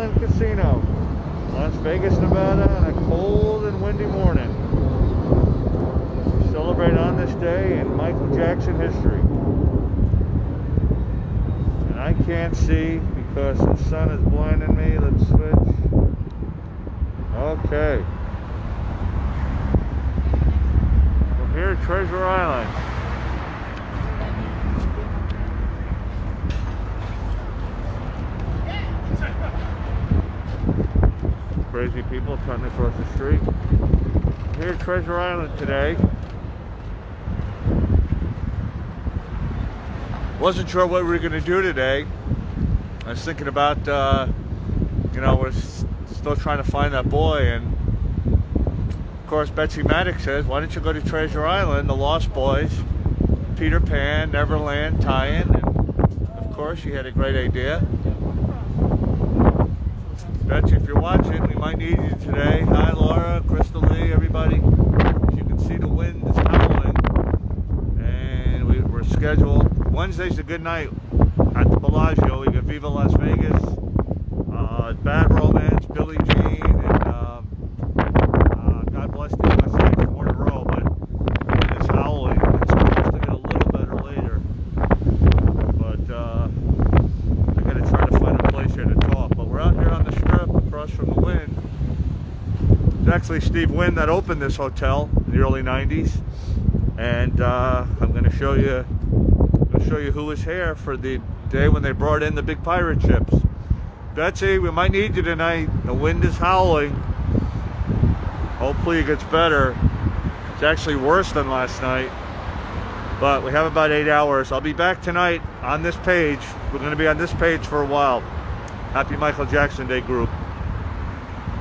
Island Casino, Las Vegas, Nevada, on a cold and windy morning. We celebrate on this day in Michael Jackson history. And I can't see because the sun is blinding me. Let's switch. Okay. We're here at Treasure Island. Crazy people trying to cross the street. We're here at Treasure Island today. Wasn't sure what we were going to do today. I was thinking about, we're still trying to find that boy, and of course Betsy Maddox says, why don't you go to Treasure Island, the Lost Boys, Peter Pan, Neverland tie-in, and of course she had a great idea. Betsy, if you're watching, we might need you today. Hi, Laura, Crystal Lee, everybody. As you can see, the wind is howling, and we're scheduled. Wednesday's a good night at the Bellagio. We got Viva Las Vegas, Bad Romance, Billie Jean, and God Bless the USA, 4 in a row. But it's howling. It's supposed to get a little better later. But I got to try to find a place here to talk. But we're out here on the strip across from the Wynn. It's actually Steve Wynn that opened this hotel in the early 90s. And I'm going to show you who was here for the day when they brought in the big pirate ships. Betsy, we might need you tonight. The wind is howling. Hopefully it gets better. It's actually worse than last night. But we have about 8 hours. I'll be back tonight on this page. We're going to be on this page for a while. Happy Michael Jackson Day group.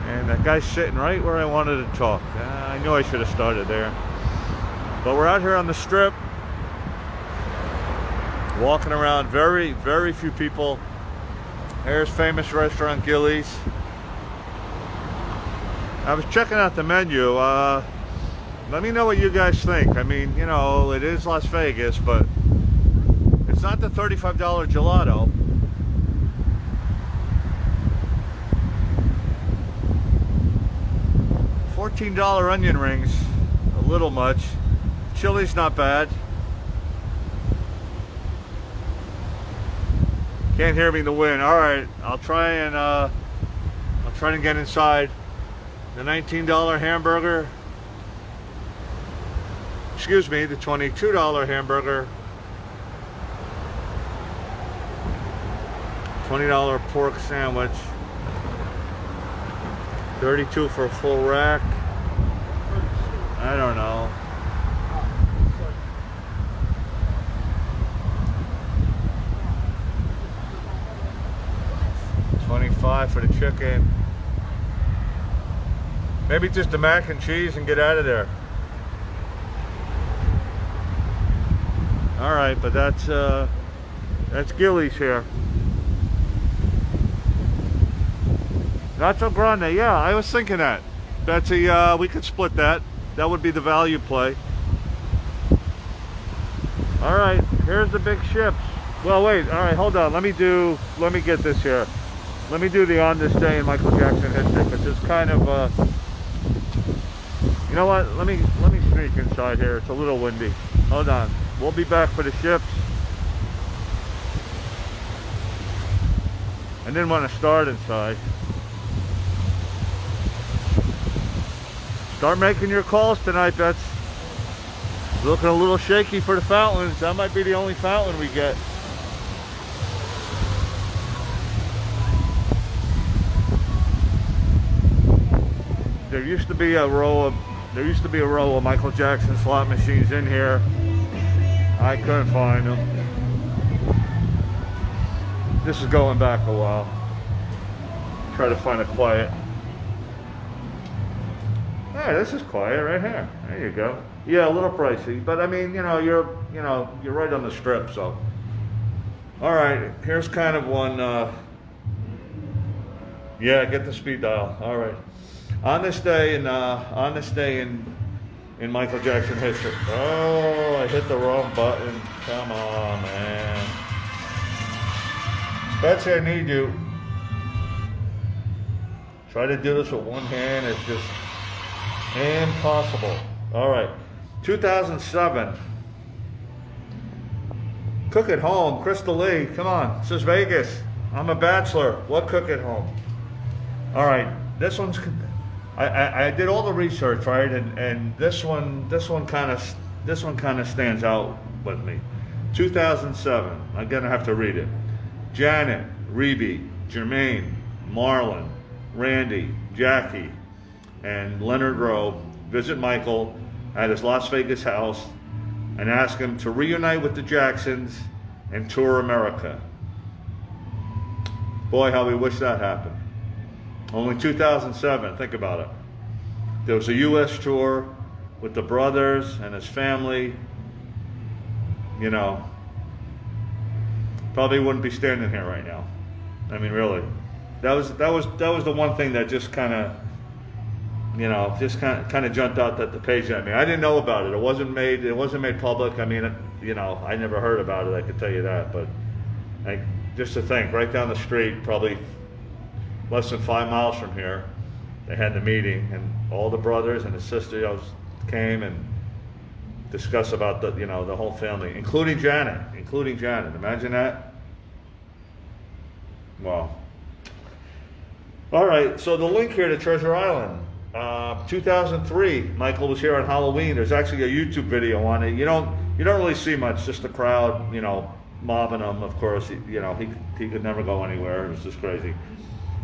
And that guy's sitting right where I wanted to talk. I knew I should have started there. But we're out here on the strip. Walking around, very, very few people. Here's famous restaurant Gillies. I was checking out the menu. Let me know what you guys think. I mean, it is Las Vegas, but it's not the $35 gelato. $14 onion rings, a little much. Chili's not bad. Can't hear me in the wind. All right, I'll try and get inside. The $19 hamburger. Excuse me, the $22 hamburger. $20 pork sandwich. $32 for a full rack. I don't know. $25 for the chicken. Maybe just the mac and cheese and get out of there. All right, but that's Gillies here. Nacho Grande, yeah, I was thinking that. Betsy, we could split that. That would be the value play. All right, here's the big ships. Well, wait, all right, hold on. Let me get this here. Let me do the On This Day in Michael Jackson history, because it's kind of, you know what? Let me sneak inside here. It's a little windy. Hold on. We'll be back for the ships. I didn't want to start inside. Start making your calls tonight, Bets. Looking a little shaky for the fountains. That might be the only fountain we get. There used to be a row of Michael Jackson slot machines in here. I couldn't find them. This is going back a while. Try to find a quiet. Hey, this is quiet right here. There you go. Yeah, a little pricey, but I mean, you're right on the strip, so. All right, here's kind of one. Yeah, get the speed dial. All right. On this day in Michael Jackson history. Oh, I hit the wrong button. Come on, man. Betsy, I need you. Try to do this with one hand, it's just impossible. All right, 2007. Cook at home, Crystal Lee, come on. This is Vegas. I'm a bachelor. What cook at home? All right, this one's. I did all the research, right, and this one kind of stands out with me. 2007. I'm gonna have to read it. Janet, Reby, Jermaine, Marlon, Randy, Jackie, and Leonard Rowe visit Michael at his Las Vegas house and ask him to reunite with the Jacksons and tour America. Boy, how we wish that happened. Only 2007, think about it. There was a U.S. tour with the brothers and his family. You know, probably wouldn't be standing here right now. I mean, really. That was the one thing that just kind of, you know, just kind of jumped out at the page at me. I didn't know about it. It wasn't made public. I mean, you know, I never heard about it. I could tell you that. But just to think, right down the street, probably less than 5 miles from here, they had the meeting, and all the brothers and the sisters came and discussed about the, you know, the whole family, including Janet. Imagine that. Wow. All right, so the link here to Treasure Island, 2003. Michael was here on Halloween. There's actually a YouTube video on it. You don't really see much, just the crowd, you know, mobbing him. Of course, you know, he could never go anywhere. It was just crazy.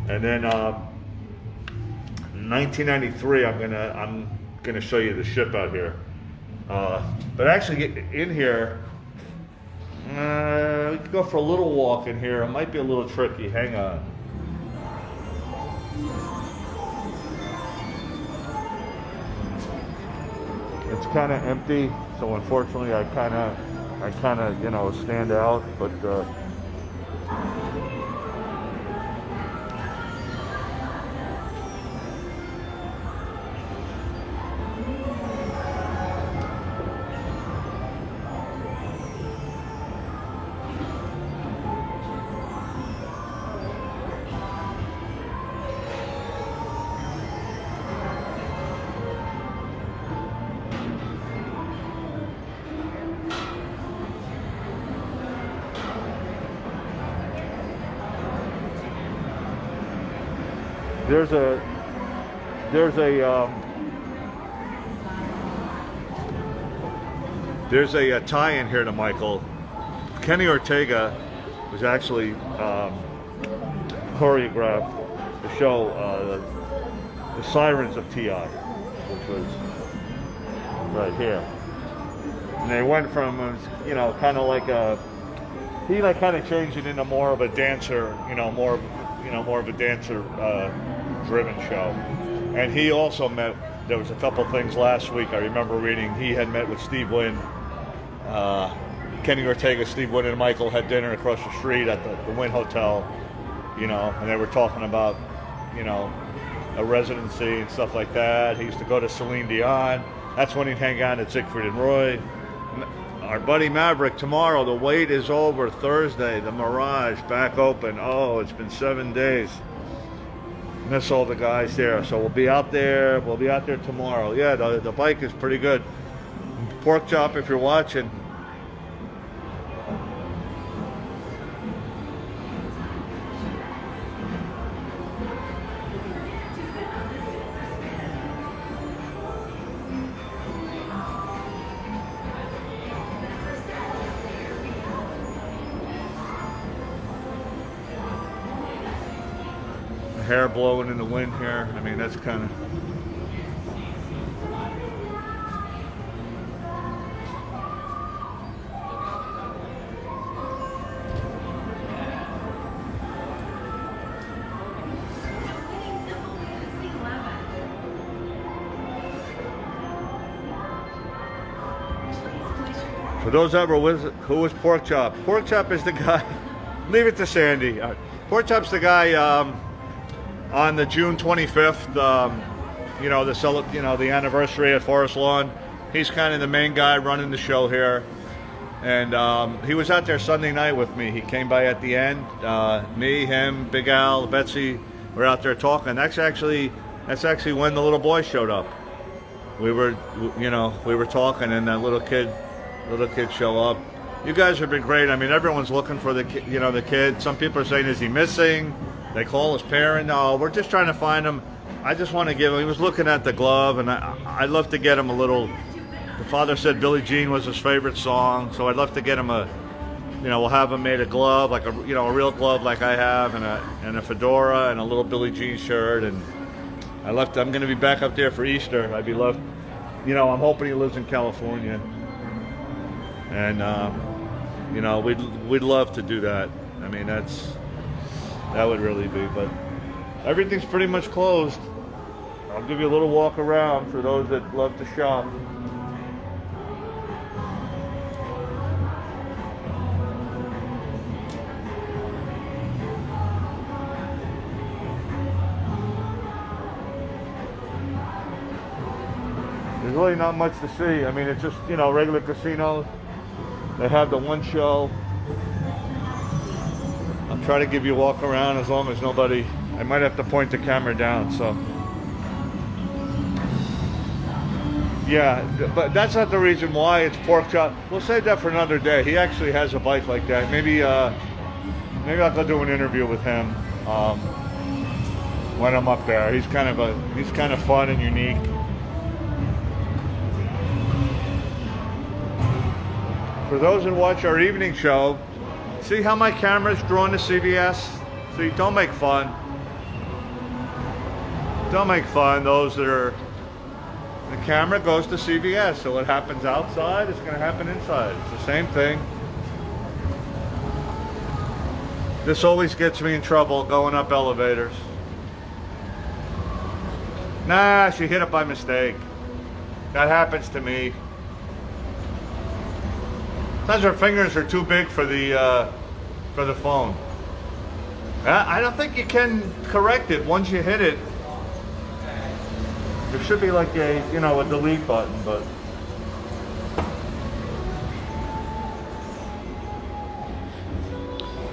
And then 1993, I'm gonna show you the ship out here. But actually, in here, we could go for a little walk in here. It might be a little tricky. Hang on. It's kind of empty, so unfortunately, I kind of, you know, stand out. But there's a tie-in here to Michael. Kenny Ortega was actually choreographed the show The Sirens of T.I., which was right here. And they went from, you know, kind of like he like kind of changed it into more of a dancer, more of a dancer driven show. And he also met, there was a couple things last week I remember reading, he had met with Steve Wynn. Kenny Ortega, Steve Wynn, and Michael had dinner across the street at the Wynn Hotel, and they were talking about, a residency and stuff like that. He used to go to Celine Dion. That's when he'd hang out at Siegfried and Roy. Our buddy Maverick, tomorrow, the wait is over. Thursday, the Mirage back open. Oh, it's been 7 days. Miss all the guys there. So we'll be out there. We'll be out there tomorrow. Yeah, the bike is pretty good. Pork chop, if you're watching. Hair blowing in the wind here. I mean, that's kind of... For those that were with, who was Pork Chop? Pork Chop is the guy... Leave it to Sandy. Pork Chop's the guy... on the June 25th, the anniversary at Forest Lawn, he's kind of the main guy running the show here. And he was out there Sunday night with me. He came by at the end. Me, him, Big Al, Betsy, we're out there talking. That's actually when the little boy showed up. We were talking, and that little kid show up. You guys have been great. I mean, everyone's looking for the kid. Some people are saying, is he missing? They call his parent. No, we're just trying to find him. I just want to give him. He was looking at the glove, and I'd love to get him a little. The father said Billie Jean was his favorite song, so I'd love to get him we'll have him made a glove, like a real glove like I have, and a fedora and a little Billie Jean shirt. And I'm going to be back up there for Easter. I'm hoping he lives in California, and we'd love to do that. I mean, that would really be. But everything's pretty much closed. I'll give you a little walk around for those that love to shop. There's really not much to see. I mean, it's just, regular casinos. They have the one show. I'll try to give you a walk around as long as nobody... I might have to point the camera down, so... Yeah, but that's not the reason why it's pork chop. We'll save that for another day. He actually has a bike like that. Maybe I'll go do an interview with him when I'm up there. He's kind of fun and unique. For those that watch our evening show, see how my camera's drawn to CVS? See, don't make fun. Don't make fun. Those that are... The camera goes to CVS, so what happens outside is going to happen inside. It's the same thing. This always gets me in trouble going up elevators. Nah, she hit it by mistake. That happens to me. Sometimes her fingers are too big for the phone. I don't think you can correct it once you hit it. There should be like a delete button, but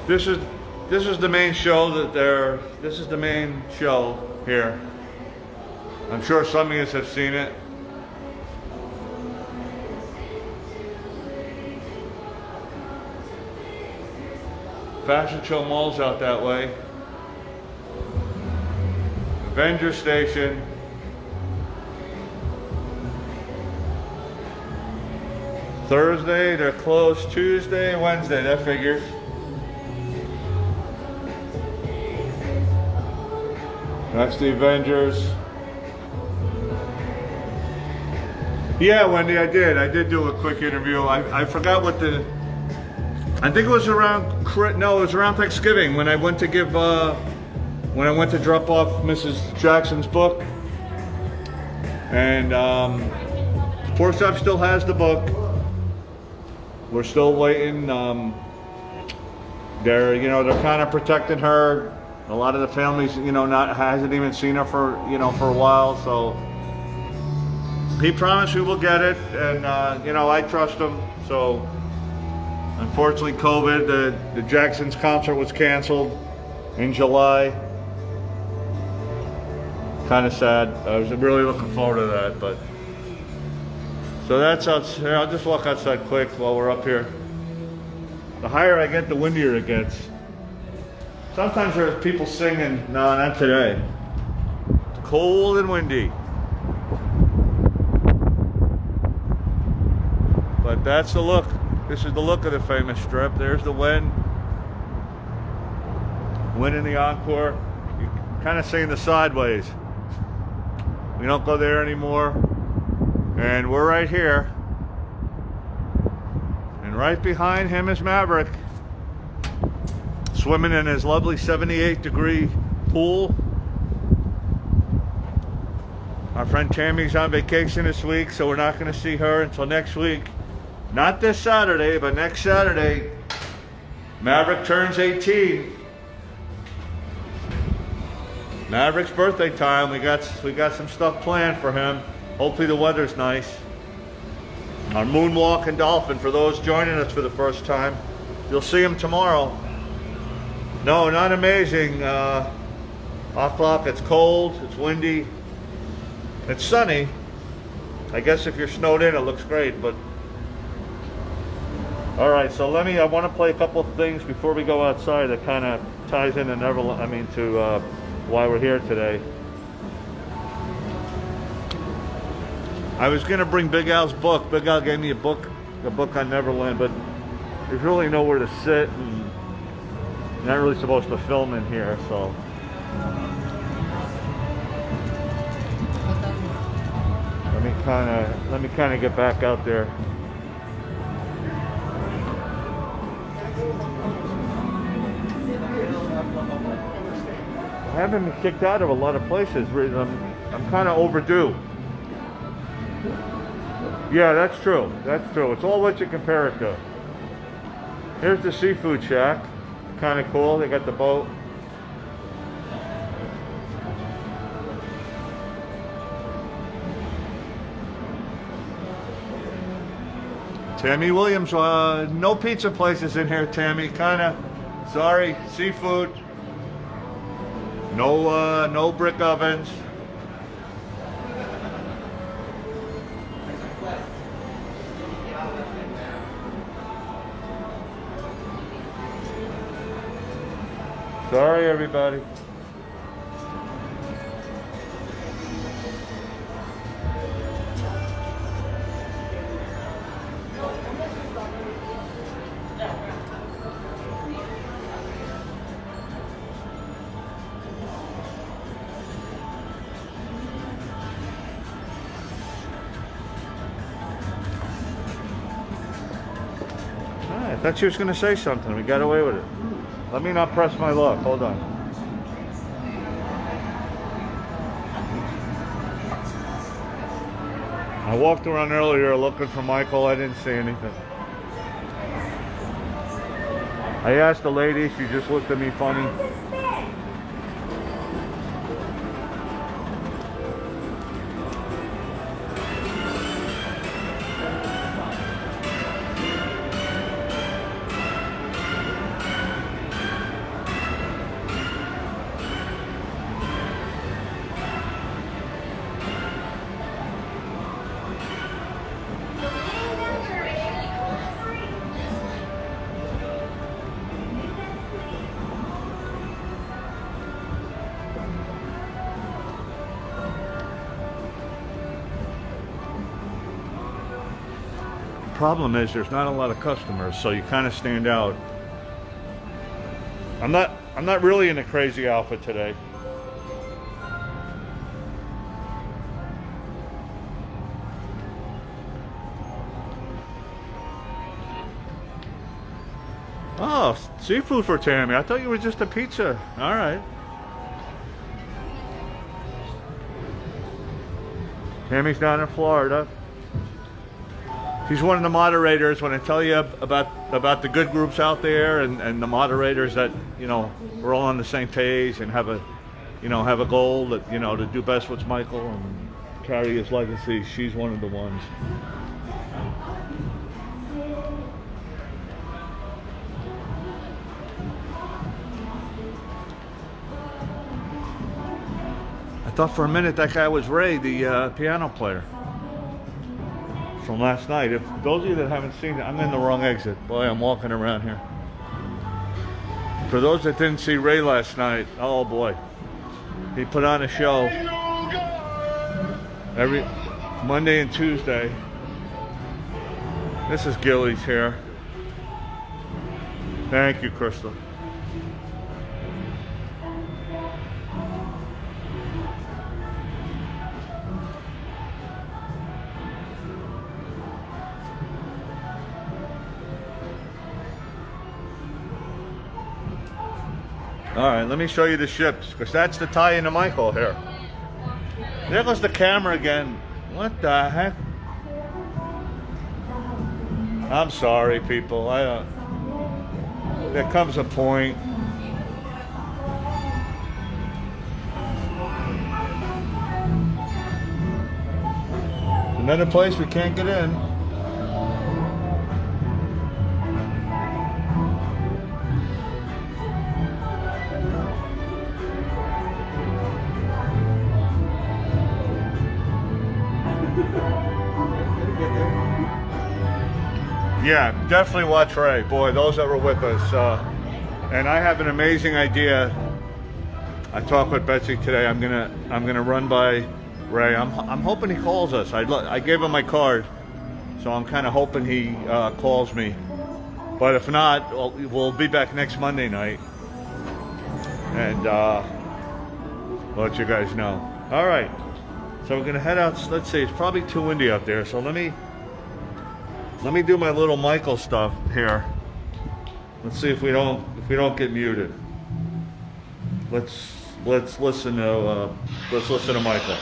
this is the main show this is the main show here. I'm sure some of you have seen it. Fashion Show Mall's out that way. Avenger Station. Thursday, they're closed. Tuesday, Wednesday, that figures. That's the Avengers. Yeah, Wendy, I did do a quick interview. I forgot what I think it was around Thanksgiving when I went to drop off Mrs. Jackson's book. And Pork Chop still has the book. We're still waiting. They're kind of protecting her. A lot of the families, hasn't even seen her for a while. So he promised we will get it, and I trust him. So unfortunately, COVID, the Jacksons concert was canceled in July. Kind of sad. I was really looking forward to that, but. So that's outside. I'll just walk outside quick while we're up here. The higher I get, the windier it gets. Sometimes there's people singing. No, not today. It's cold and windy. But that's the look. This is the look of the famous strip. There's the Wynn. Wynn in the Encore. You're kind of seeing the sideways. We don't go there anymore. And we're right here. And right behind him is Maverick, swimming in his lovely 78-degree pool. Our friend Tammy's on vacation this week, so we're not going to see her until next week. Not this Saturday, but next Saturday. Maverick turns 18. Maverick's birthday time. We got some stuff planned for him. Hopefully the weather's nice. Our moonwalk and dolphin, for those joining us for the first time, you'll see him tomorrow. No, not amazing. A o'clock. It's cold, it's windy, it's sunny. I guess if you're snowed in, it looks great, but all right, so I want to play a couple of things before we go outside that kind of ties into Neverland, to why we're here today. I was gonna bring Big Al's book. Big Al gave me a book on Neverland, but there's really nowhere to sit, and you're not really supposed to film in here, so. Let me kind of get back out there. I haven't been kicked out of a lot of places. I'm kind of overdue. Yeah, that's true. That's true. It's all what you compare it to. Here's the seafood shack. Kind of cool. They got the boat. Tammy Williams, no pizza places in here, Tammy. Kinda, sorry, seafood. No brick ovens. Sorry, everybody. I thought she was going to say something. We got away with it. Let me not press my luck. Hold on. I walked around earlier looking for Michael. I didn't see anything. I asked the lady. She just looked at me funny. Problem is there's not a lot of customers, so you kind of stand out. I'm not really in a crazy outfit today. Oh, seafood for Tammy. I thought you were just a pizza. All right. Tammy's down in Florida. She's one of the moderators. When I tell you about the good groups out there and the moderators that, we're all on the same page and have a goal that, to do best with Michael and carry his legacy. She's one of the ones. I thought for a minute that guy was Ray, the piano player. From last night. If those of you that haven't seen it, I'm in the wrong exit. Boy, I'm walking around here. For those that didn't see Ray last night, oh boy, he put on a show every Monday and Tuesday. This is Gillies here. Thank you, Crystal. All right, let me show you the ships, because that's the tie into Michael here. There goes the camera again. What the heck? I'm sorry, people. There comes a point. Another place we can't get in. Yeah, definitely watch Ray. Boy, those that were with us. And I have an amazing idea. I talked with Betsy today. I'm gonna run by Ray. I'm hoping he calls us. I gave him my card, so I'm kind of hoping he calls me. But if not, we'll be back next Monday night, and we'll let you guys know. All right. So we're gonna head out. Let's see. It's probably too windy out there. So let me do my little Michael stuff here. Let's see if we don't get muted. Let's listen to Michael.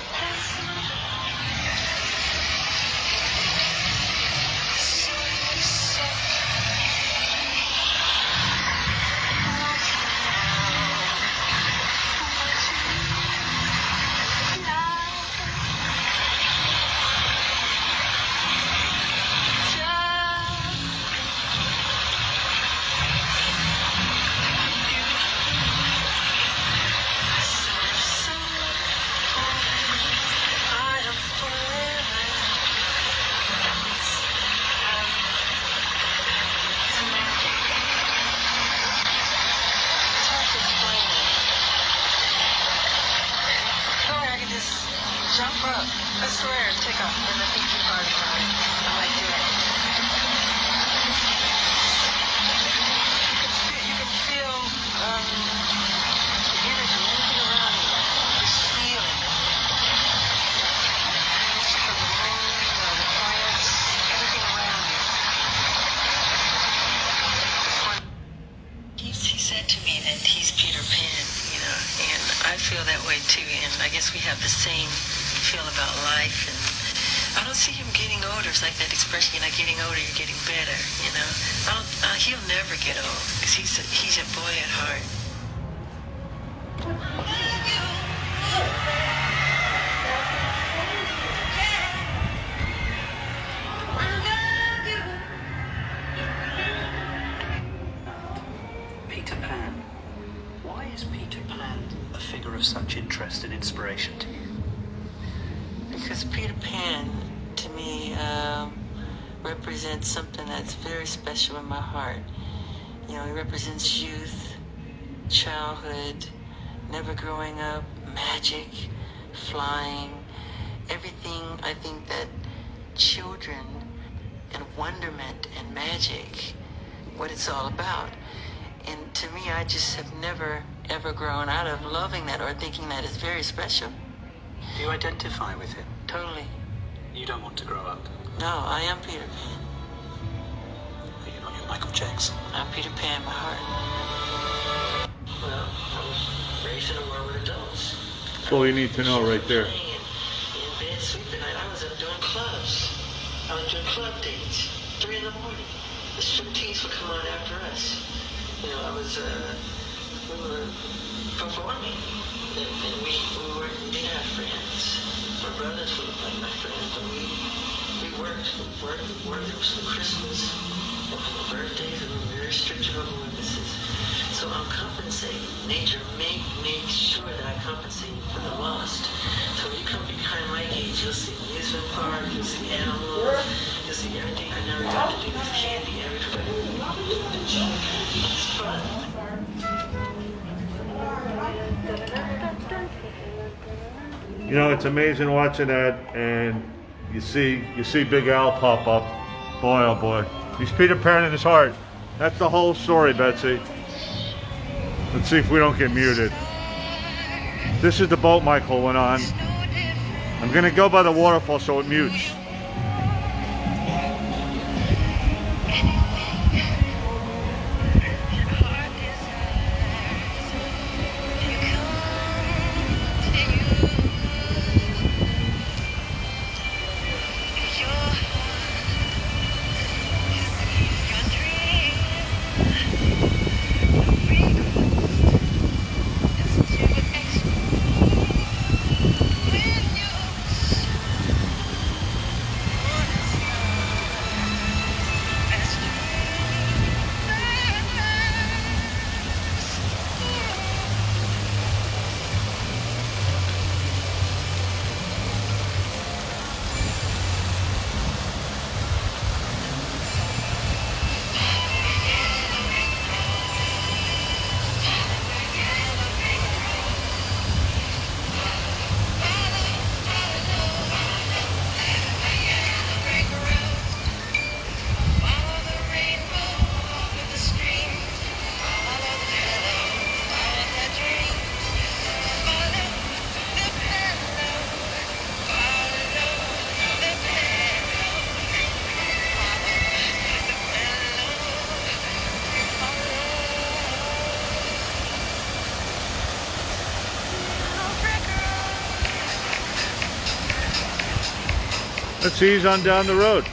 We have the same feel about life, and I don't see him getting older. It's like that expression, you're not getting older, you're getting better, you know. He'll never get old, because he's a boy at heart. Peter Pan. Why is Peter Pan a figure of such interest and inspiration to you? Because Peter Pan, to me, represents something that's very special in my heart. You know, he represents youth, childhood, never growing up, magic, flying, everything I think that children and wonderment and magic, what it's all about. And to me, I just have never, ever grown out of loving that or thinking that is very special. Do you identify with him? Totally. You don't want to grow up? No, I am Peter Pan. You're not your Michael Jackson. I'm Peter Pan in my heart. Well, I was raised in a world with adults. That's all you need to know right there. In bed sleeping, I was up doing clubs. I was doing club dates, 3 in the morning. The striptease would come on after us. You know, we were performing, and we did have friends. My brothers were like my friends, but we worked. There was some Christmas, and birthdays, and we were very strict Jehovah's Witnesses. So I'm compensating. Nature makes sure that I compensate for the lost. So when you come behind my gate, you'll see amusement park, you'll see animals, you'll see everything I never got to do. There's candy everywhere. It's fun. You know, it's amazing watching that, and you see Big Al pop up. Boy, oh boy. He's Peter Pan in his heart. That's the whole story, Betsy. Let's see if we don't get muted. This is the boat Michael went on. I'm gonna go by the waterfall so it mutes. Let's ease on down the road.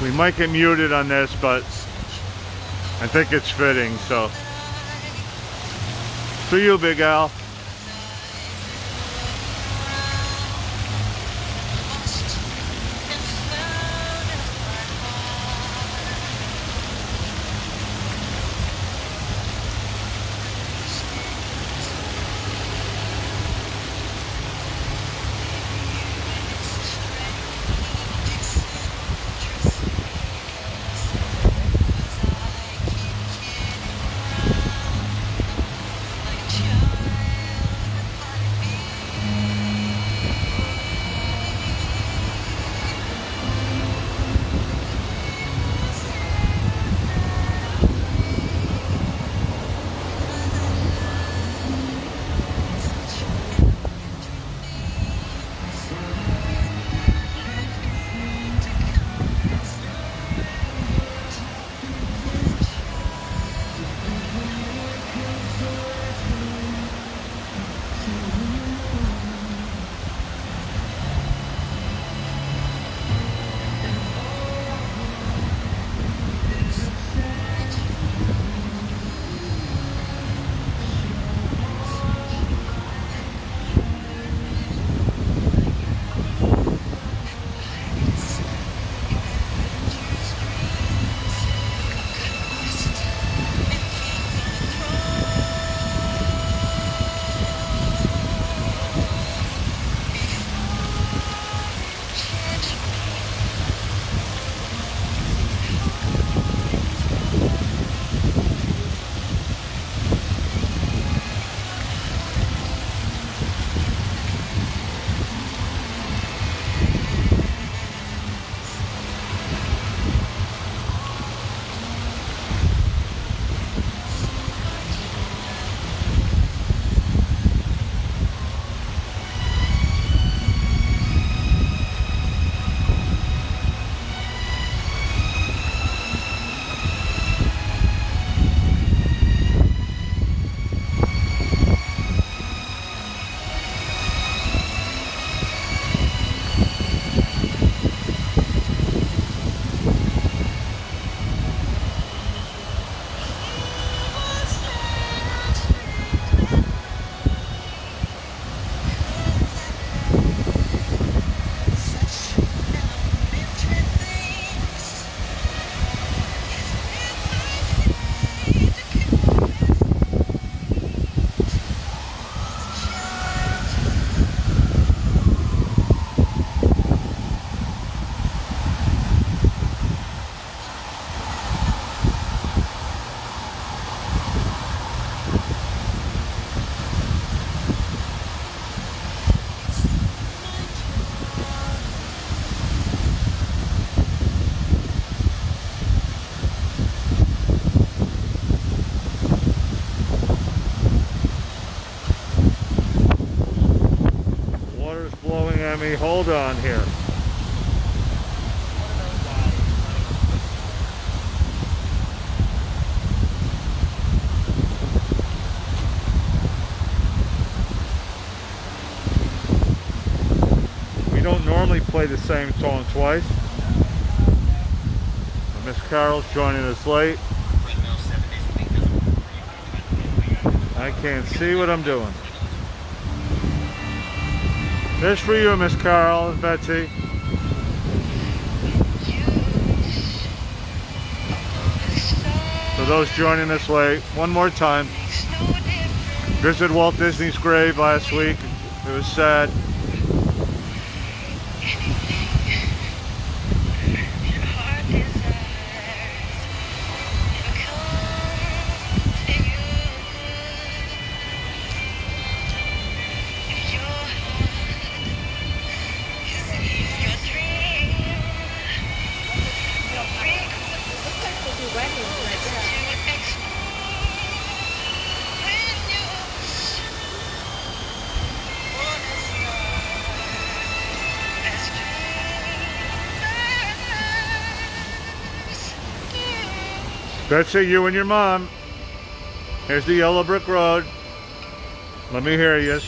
We might get muted on this, but I think it's fitting, so. For you, Big Al. hold on here. We don't normally play the same song twice. Miss Carol's joining us late. I can't see what I'm doing. This for you, Miss Carol and Betsy. For those joining us late, one more time. Visited Walt Disney's grave last week. It was sad. Betsy, you and your mom. Here's the yellow brick road. Let me hear you.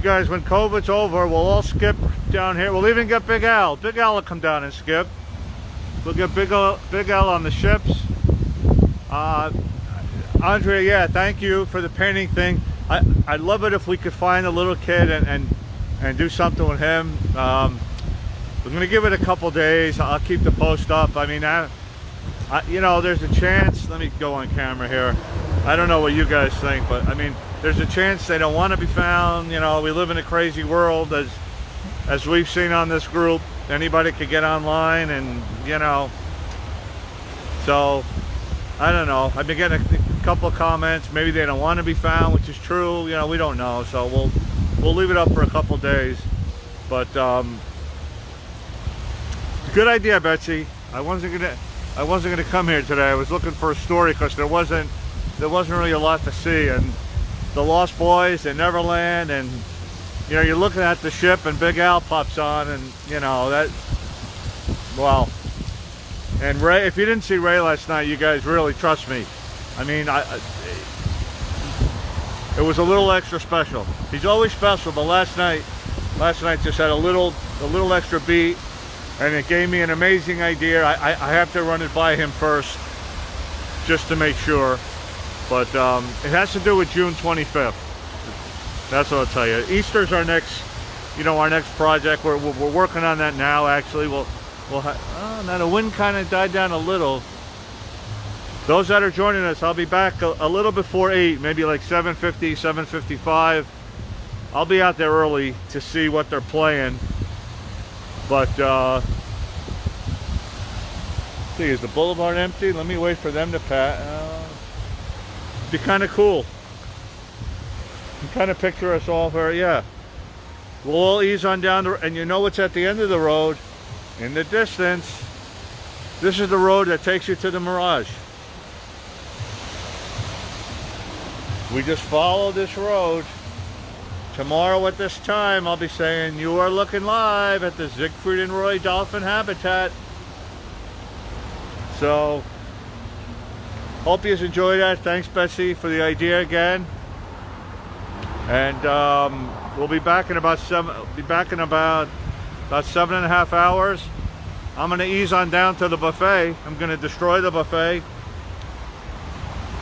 Guys, when COVID's over, we'll all skip down here. We'll even get Big Al. Big Al will come down and skip. We'll get Big Al on the ships. Andrea, yeah, thank you for the painting thing. I'd love it if we could find a little kid and do something with him. We're gonna give it a couple days. I'll keep the post up. I mean, you know, there's a chance. Let me go on camera here. I don't know what you guys think, but I mean, there's a chance they don't want to be found. You know, we live in a crazy world, as we've seen on this group. Anybody could get online, and you know, so I don't know. I've been getting a couple of comments. Maybe they don't want to be found, which is true. You know, we don't know. So we'll leave it up for a couple of days. But good idea, Betsy. I wasn't gonna come here today. I was looking for a story because there wasn't really a lot to see, and the Lost Boys and Neverland, and you know, you're looking at the ship and Big Al pops on, and you know that. Well, and Ray, if you didn't see Ray last night, you guys really, trust me. I mean, it was a little extra special. He's always special, but last night just had a little extra beat, and it gave me an amazing idea. I have to run it by him first, just to make sure. But it has to do with June 25th. That's what I'll tell you. Easter's our next, you know, our next project. We're working on that now. Actually, now the wind kind of died down a little. Those that are joining us, I'll be back a little before 8, maybe like 7:50, 7:55. I'll be out there early to see what they're playing. But see, is the boulevard empty? Let me wait for them to pass. Be kind of cool. You kind of picture us all here, yeah. We'll all ease on down the, and you know what's at the end of the road, in the distance. This is the road that takes you to the Mirage. We just follow this road. Tomorrow at this time, I'll be saying, you are looking live at the Siegfried and Roy Dolphin Habitat. So, hope you enjoyed that. Thanks, Betsy, for the idea again. And we'll be back in about 7.5 hours. I'm going to ease on down to the buffet. I'm going to destroy the buffet,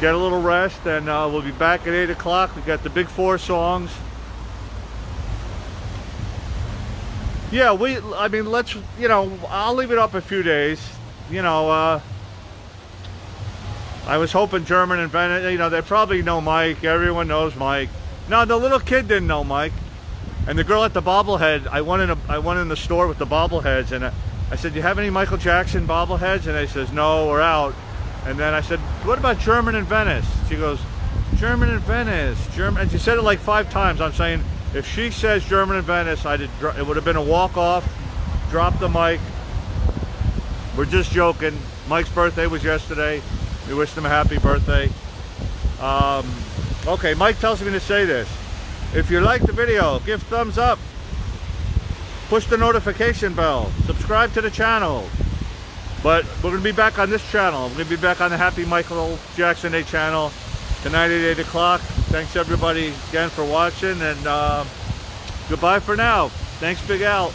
get a little rest, and we'll be back at 8 o'clock. We got the big 4 songs. Yeah, I mean, let's, you know, I'll leave it up a few days. You know, I was hoping German and Venice, you know, they probably know Mike. Everyone knows Mike. No, the little kid didn't know Mike. And the girl at the bobblehead, I went in the store with the bobbleheads, and I said, "Do you have any Michael Jackson bobbleheads?" And they says, "No, we're out." And then I said, "What about German and Venice?" She goes, "German and Venice, German." And she said it like 5 times. I'm saying, if she says German and Venice, it would have been a walk-off. Drop the mic. We're just joking. Mike's birthday was yesterday. We wished him a happy birthday. Okay, Mike tells me to say this. If you like the video, give thumbs up. Push the notification bell. Subscribe to the channel. But we're going to be back on this channel. We're going to be back on the Happy Michael Jackson Day channel tonight at 8 o'clock. Thanks everybody again for watching, and goodbye for now. Thanks, Big Al.